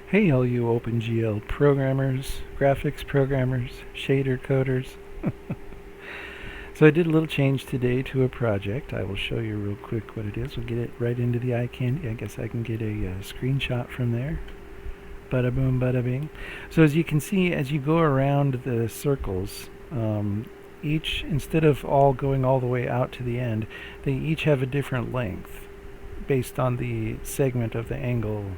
Hey all you OpenGL programmers, graphics programmers, shader coders. So I did a little change today to a project. I will show you real quick what it is. We'll get it right into the eye candy. I guess I can get a screenshot from there. Bada boom, bada bing. So as you can see, as you go around the circles, each, instead of all going all the way out to the end, they each have a different length based on the segment of the angle.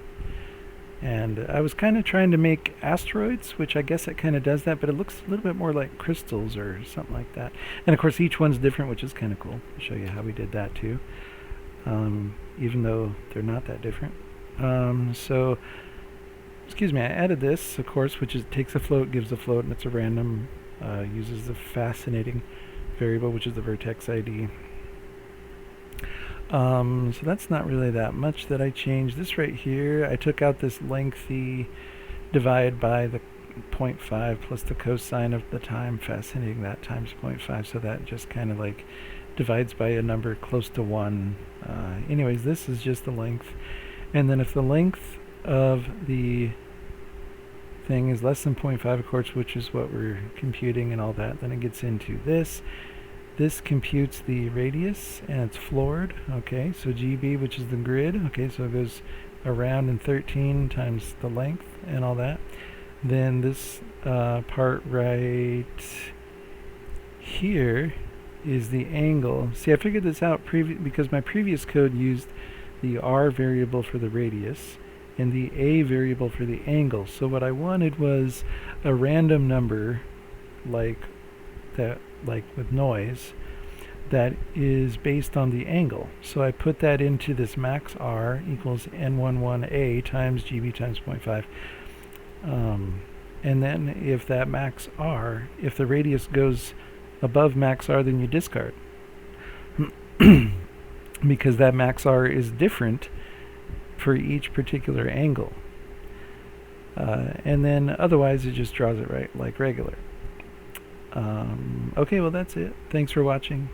And I was kind of trying to make asteroids, which I guess it kind of does that, but it looks a little bit more like crystals or something like that. And of course each one's different, which is kind of cool. I'll show you how we did that too, even though they're not that different. So, excuse me, I added this, of course, which is takes a float, gives a float, and it's a random, uses the fascinating variable, which is the vertex ID. So that's not really that much that I changed. This right here, I took out this lengthy divide by the 0.5 plus the cosine of the time, fascinating that times 0.5, so that just kind of like divides by a number close to 1. Anyways, this is just the length. And then if the length of the thing is less than 0.5, of course, which is what we're computing and all that, then it gets into this. This computes the radius, and it's floored. Okay, so GB, which is the grid. Okay, so it goes around in 13 times the length and all that. Then this part right here is the angle. See, I figured this out because my previous code used the R variable for the radius and the A variable for the angle. So what I wanted was a random number like that, like with noise, that is based on the angle. So I put that into this max R equals N11A times GB times 0.5. And then if that max R, if the radius goes above max R, then you discard. Because that max R is different for each particular angle. And then otherwise it just draws it right like regular. Okay, well that's it. Thanks for watching.